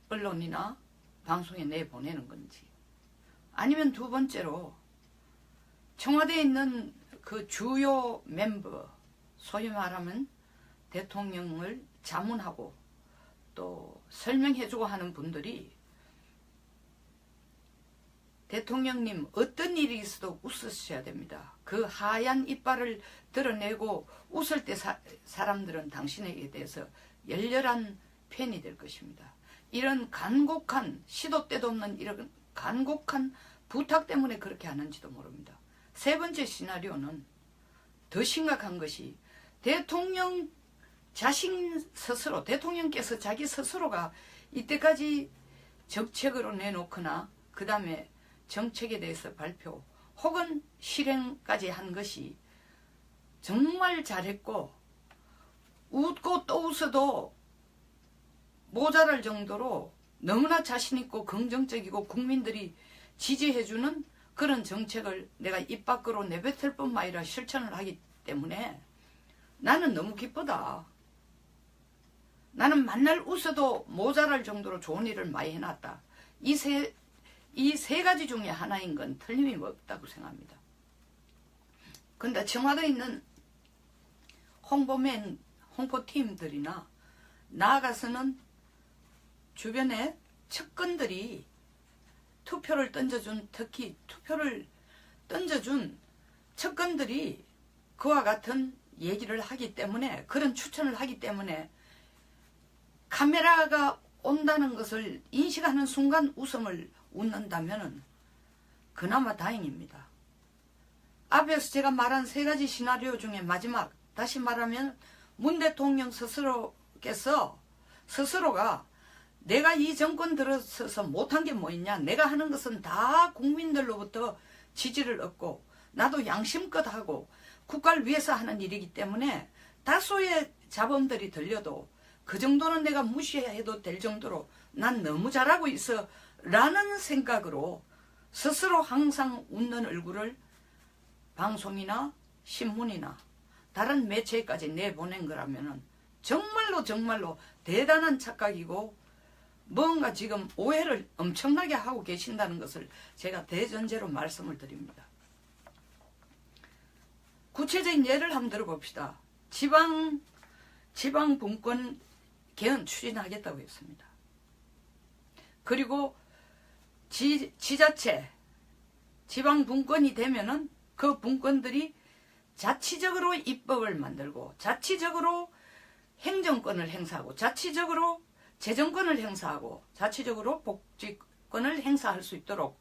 언론이나 방송에 내보내는 건지, 아니면 두 번째로 청와대에 있는 그 주요 멤버, 소위 말하면 대통령을 자문하고 또 설명해주고 하는 분들이 대통령님 어떤 일이 있어도 웃으셔야 됩니다. 그 하얀 이빨을 드러내고 웃을 때 사람들은 당신에게 대해서 열렬한 팬이 될 것입니다. 이런 간곡한, 시도 때도 없는 이런 간곡한 부탁 때문에 그렇게 하는지도 모릅니다. 세 번째 시나리오는 더 심각한 것이 대통령 자신 스스로, 대통령께서 자기 스스로가 이때까지 정책으로 내놓거나 그 다음에 정책에 대해서 발표 혹은 실행까지 한 것이 정말 잘했고 웃고 또 웃어도 모자랄 정도로 너무나 자신있고 긍정적이고 국민들이 지지해주는 그런 정책을 내가 입 밖으로 내뱉을 뿐만 아니라 실천을 하기 때문에 나는 너무 기쁘다. 나는 만날 웃어도 모자랄 정도로 좋은 일을 많이 해놨다. 이 세 가지 중에 하나인 건 틀림없다고 생각합니다. 근데 청와대에 있는 홍보맨, 홍보팀들이나 나아가서는 주변에 측근들이 투표를 던져준, 특히 투표를 던져준 측근들이 그와 같은 얘기를 하기 때문에, 그런 추천을 하기 때문에 카메라가 온다는 것을 인식하는 순간 웃음을 웃는다면 그나마 다행입니다. 앞에서 제가 말한 세 가지 시나리오 중에 마지막, 다시 말하면 문 대통령 스스로가 내가 이 정권 들어서서 못한 게 뭐 있냐, 내가 하는 것은 다 국민들로부터 지지를 얻고 나도 양심껏 하고 국가를 위해서 하는 일이기 때문에 다수의 자범들이 들려도 그 정도는 내가 무시해도 될 정도로 난 너무 잘하고 있어 라는 생각으로 스스로 항상 웃는 얼굴을 방송이나 신문이나 다른 매체까지 내보낸 거라면 정말로 대단한 착각이고 뭔가 지금 오해를 엄청나게 하고 계신다는 것을 제가 대전제로 말씀을 드립니다. 구체적인 예를 한번 들어봅시다. 지방분권 개헌 추진하겠다고 했습니다. 그리고 지자체, 지방분권이 되면은 그 분권들이 자치적으로 입법을 만들고 자치적으로 행정권을 행사하고 자치적으로 재정권을 행사하고 자치적으로 복지권을 행사할 수 있도록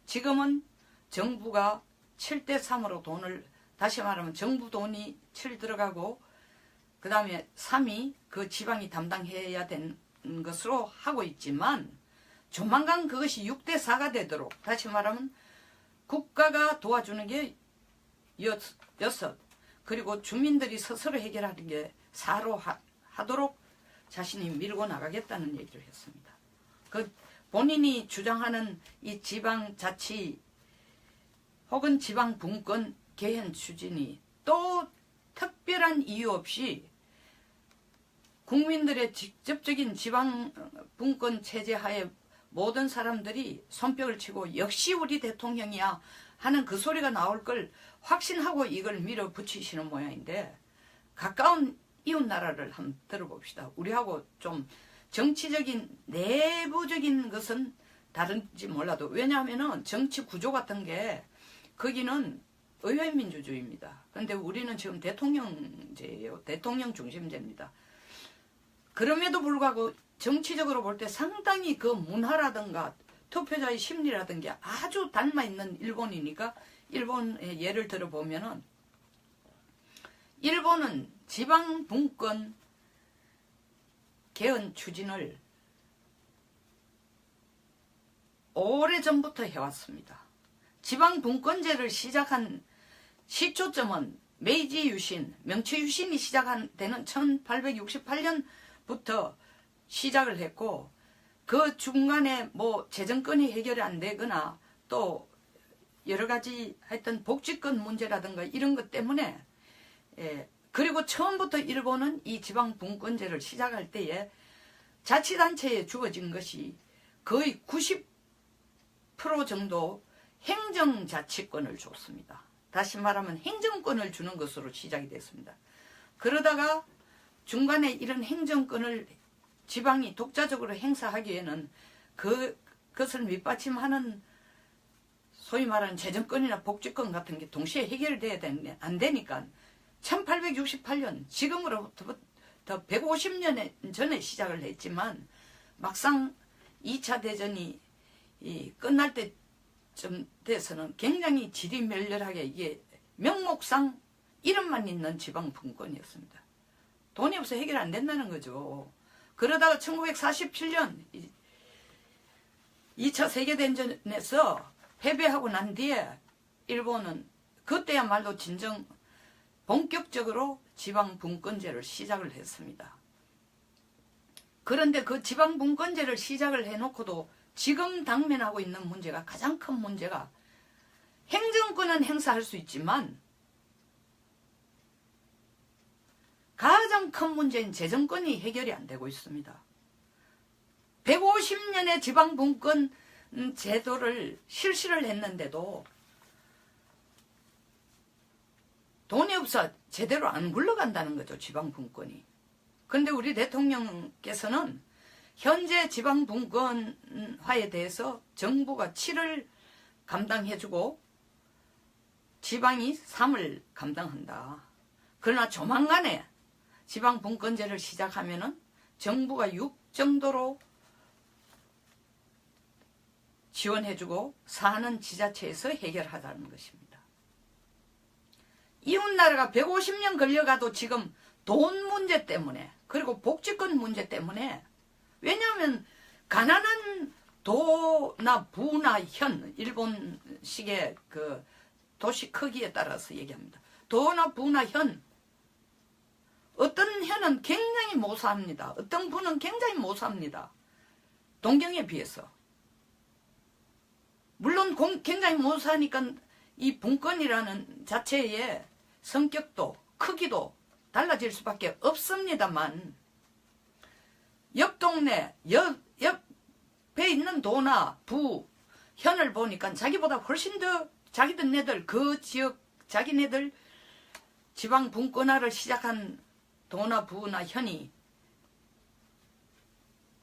지금은 정부가 7대3으로 돈을, 다시 말하면 정부 돈이 7 들어가고 그 다음에 3이 그 지방이 담당해야 되는 것으로 하고 있지만 조만간 그것이 6대4가 되도록, 다시 말하면 국가가 도와주는 게 6, 그리고 주민들이 스스로 해결하는 게 4로 하도록 자신이 밀고 나가겠다는 얘기를 했습니다. 그 본인이 주장하는 이 지방자치 혹은 지방분권 개헌 추진이 또 특별한 이유 없이 국민들의 직접적인 지방분권 체제 하에 모든 사람들이 손뼉을 치고 역시 우리 대통령이야 하는 그 소리가 나올 걸 확신하고 이걸 밀어붙이시는 모양인데, 가까운 이웃나라를 한번 들어봅시다. 우리하고 좀 정치적인 내부적인 것은 다른지 몰라도, 왜냐하면 정치 구조 같은 게 거기는 의회민주주의입니다. 그런데 우리는 지금 대통령제예요. 대통령 중심제입니다. 그럼에도 불구하고 정치적으로 볼 때 상당히 그 문화라든가 투표자의 심리라든가 아주 닮아있는 일본이니까, 일본의 예를 들어보면은 일본은 지방분권 개헌 추진을 오래전부터 해왔습니다. 지방분권제를 시작한 시초점은 메이지 유신, 명치 유신이 시작되는 1868년부터 시작을 했고, 그 중간에 뭐 재정권이 해결이 안 되거나 또 여러 가지 하여튼 복지권 문제라든가 이런 것 때문에, 그리고 처음부터 일본은 이 지방분권제를 시작할 때에 자치단체에 주어진 것이 거의 90% 정도 행정자치권을 줬습니다. 다시 말하면 행정권을 주는 것으로 시작이 됐습니다. 그러다가 중간에 이런 행정권을 지방이 독자적으로 행사하기에는 그것을 밑받침하는 소위 말하는 재정권이나 복지권 같은 게 동시에 해결돼야 되는데 안 되니까 1868년, 지금으로부터 150년 전에 시작을 했지만 막상 2차 대전이 끝날 때쯤 돼서는 굉장히 지리멸렬하게 이게 명목상 이름만 있는 지방분권이었습니다. 돈이 없어 해결 안 된다는 거죠. 그러다가 1947년 2차 세계대전에서 패배하고 난 뒤에 일본은 그때야말로 진정 본격적으로 지방분권제를 시작을 했습니다. 그런데 그 지방분권제를 시작을 해놓고도 지금 당면하고 있는 문제가, 가장 큰 문제가, 행정권은 행사할 수 있지만 가장 큰 문제인 재정권이 해결이 안 되고 있습니다. 150년의 지방분권 제도를 실시를 했는데도 돈이 없어 제대로 안 굴러간다는 거죠, 지방분권이. 그런데 우리 대통령께서는 현재 지방분권화에 대해서 정부가 7을 감당해주고 지방이 3을 감당한다. 그러나 조만간에 지방분권제를 시작하면은 정부가 6 정도로 지원해주고 4는 지자체에서 해결하자는 것입니다. 이웃나라가 150년 걸려가도 지금 돈 문제 때문에, 그리고 복지권 문제 때문에, 왜냐하면 가난한 도나 부나 현, 일본식의 그 도시 크기에 따라서 얘기합니다. 도나 부나 현, 어떤 현은 굉장히 못 삽니다. 어떤 부는 굉장히 못 삽니다. 동경에 비해서. 물론 굉장히 못 사니까 이 분권이라는 자체의 성격도 크기도 달라질 수밖에 없습니다만, 옆 동네, 옆에 있는 도나 부, 현을 보니까 자기보다 훨씬 더 자기네들 그 지역 자기네들 지방 분권화를 시작한 도나 부나 현이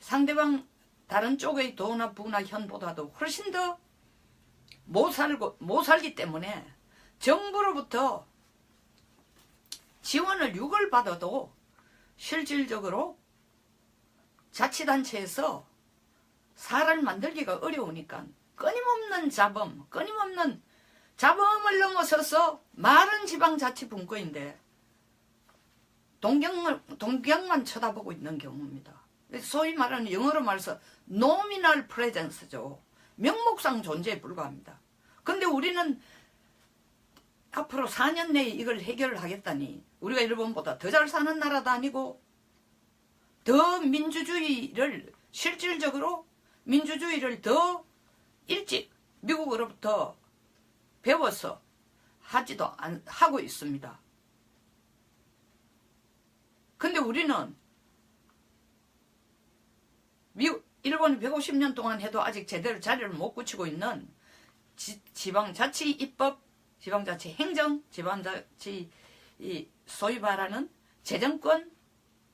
상대방 다른 쪽의 도나 부나 현보다도 훨씬 더 못 살기 때문에 정부로부터 지원을 6을 받아도 실질적으로 자치단체에서 살을 만들기가 어려우니까 끊임없는 자범을 넘어서서 마른 지방자치분권인데 동경만 쳐다보고 있는 경우입니다. 소위 말하는 영어로 말해서 nominal presence죠. 명목상 존재에 불과합니다. 근데 우리는 앞으로 4년 내에 이걸 해결을 하겠다니 우리가 일본보다 더 잘 사는 나라도 아니고 더 민주주의를 실질적으로 민주주의를 더 일찍 미국으로부터 배워서 하고 있습니다. 근데 우리는 일본이 150년 동안 해도 아직 제대로 자리를 못 굳히고 있는 지방자치 입법, 지방자치 행정, 지방자치 소위 말하는 재정권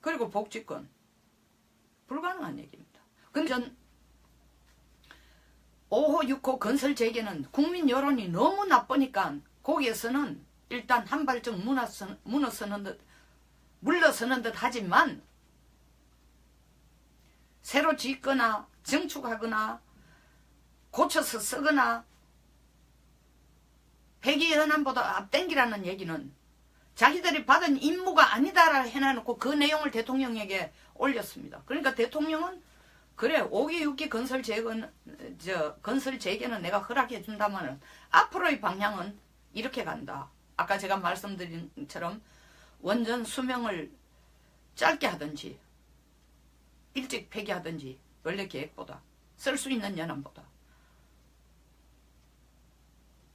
그리고 복지권 불가능한 얘기입니다. 근데 전 5호, 6호 건설 재개는 국민 여론이 너무 나쁘니까 거기에서는 일단 한 발짝 물러서는 듯 하지만 새로 짓거나 증축하거나 고쳐서 쓰거나 폐기현안보다 앞당기라는 얘기는 자기들이 받은 임무가 아니다라 해놔놓고 그 내용을 대통령에게 올렸습니다. 그러니까 대통령은 그래 5기 6기 건설 재개는 내가 허락해 준다면 앞으로의 방향은 이렇게 간다. 아까 제가 말씀드린 것처럼 원전 수명을 짧게 하든지 일찍 폐기하든지 원래 계획보다 쓸 수 있는 연한보다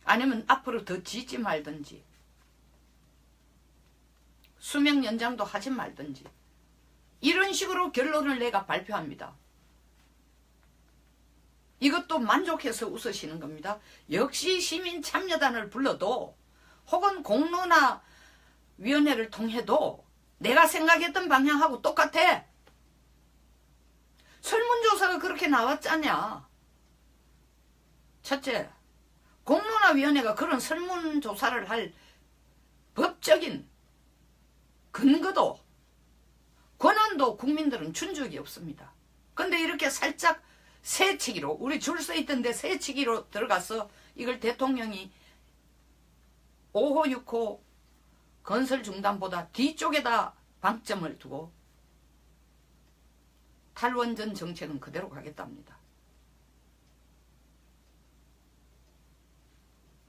아니면 앞으로 더 짓지 말든지 수명 연장도 하지 말든지 이런 식으로 결론을 내가 발표합니다. 이것도 만족해서 웃으시는 겁니다. 역시 시민참여단을 불러도 혹은 공론화 위원회를 통해도 내가 생각했던 방향하고 똑같아. 설문조사가 그렇게 나왔잖냐. 첫째, 공론화위원회가 그런 설문조사를 할 법적인 근거도 권한도 국민들은 준 적이 없습니다. 근데 이렇게 살짝 새치기로 우리 줄 서 있던데 새치기로 들어가서 이걸 대통령이 5호 6호 건설 중단보다 뒤쪽에다 방점을 두고 탈원전 정책은 그대로 가겠답니다.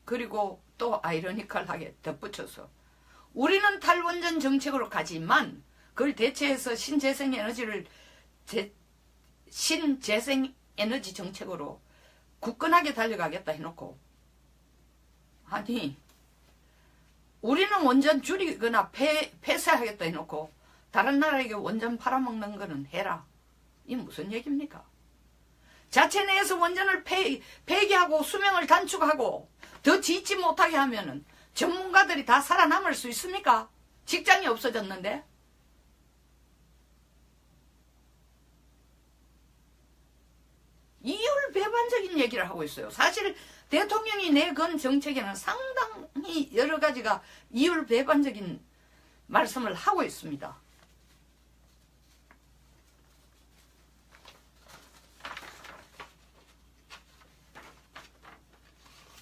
그리고 또 아이러니컬하게 덧붙여서 우리는 탈원전 정책으로 가지만 그걸 대체해서 신재생에너지 정책으로 굳건하게 달려가겠다 해놓고 아니 우리는 원전 줄이거나 폐쇄하겠다 해놓고 다른 나라에게 원전 팔아먹는 거는 해라. 이 무슨 얘기입니까? 자체 내에서 원전을 폐기하고 수명을 단축하고 더 짓지 못하게 하면은 전문가들이 다 살아남을 수 있습니까? 직장이 없어졌는데. 이율배반적인 얘기를 하고 있어요. 사실 대통령이 내건 정책에는 상당히 여러 가지가 이율배반적인 말씀을 하고 있습니다.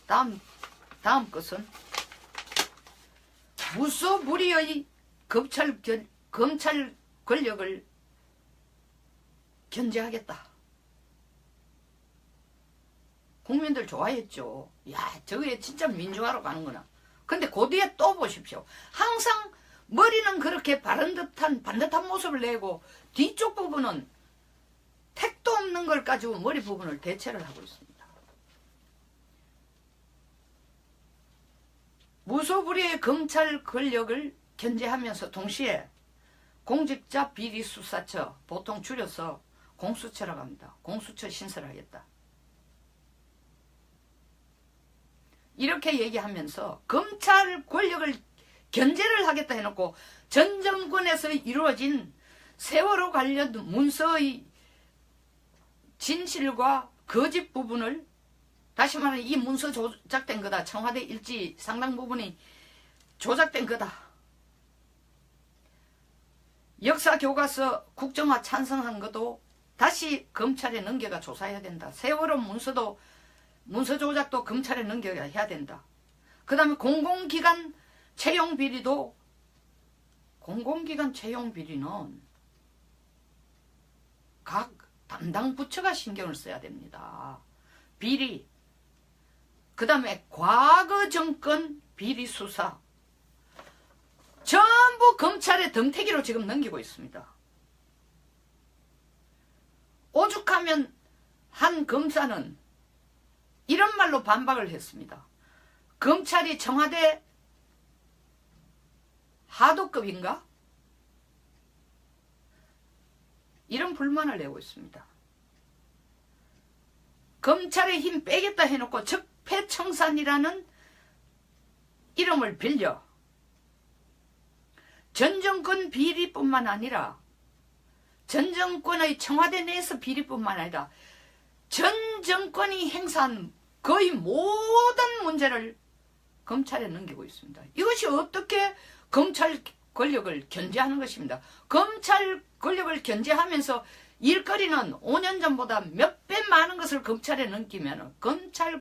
다음 것은 무소불위의 검찰 권력을 견제하겠다. 국민들 좋아했죠. 야, 저게 진짜 민주화로 가는구나. 근데 그 뒤에 또 보십시오. 항상 머리는 그렇게 반듯한 모습을 내고 뒤쪽 부분은 택도 없는 걸 가지고 머리 부분을 대체를 하고 있습니다. 무소불위의 검찰 권력을 견제하면서 동시에 공직자 비리수사처, 보통 줄여서 공수처라고 합니다. 공수처 신설하겠다. 이렇게 얘기하면서 검찰 권력을 견제를 하겠다 해놓고 전 정권에서 이루어진 세월호 관련 문서의 진실과 거짓 부분을, 다시 말하면 이 문서 조작된 거다. 청와대 일지 상당 부분이 조작된 거다. 역사 교과서 국정화 찬성한 것도 다시 검찰에 넘겨가 조사해야 된다. 세월호 문서 조작도 검찰에 넘겨야 해야 된다. 그 다음에 공공기관 채용 비리도, 공공기관 채용 비리는 각 담당 부처가 신경을 써야 됩니다. 비리, 그 다음에 과거 정권 비리 수사, 전부 검찰의 덤태기로 지금 넘기고 있습니다. 오죽하면 한 검사는 이런 말로 반박을 했습니다. 검찰이 청와대 하도급인가? 이런 불만을 내고 있습니다. 검찰의 힘 빼겠다 해놓고 적폐청산이라는 이름을 빌려 전 정권 비리뿐만 아니라 전 정권의 청와대 내에서 비리뿐만 아니라 전 정권이 행사한 거의 모든 문제를 검찰에 넘기고 있습니다. 이것이 어떻게 검찰 권력을 견제하는 것입니다. 검찰 권력을 견제하면서 일거리는 5년 전보다 몇 배 많은 것을 검찰에 넘기면 검찰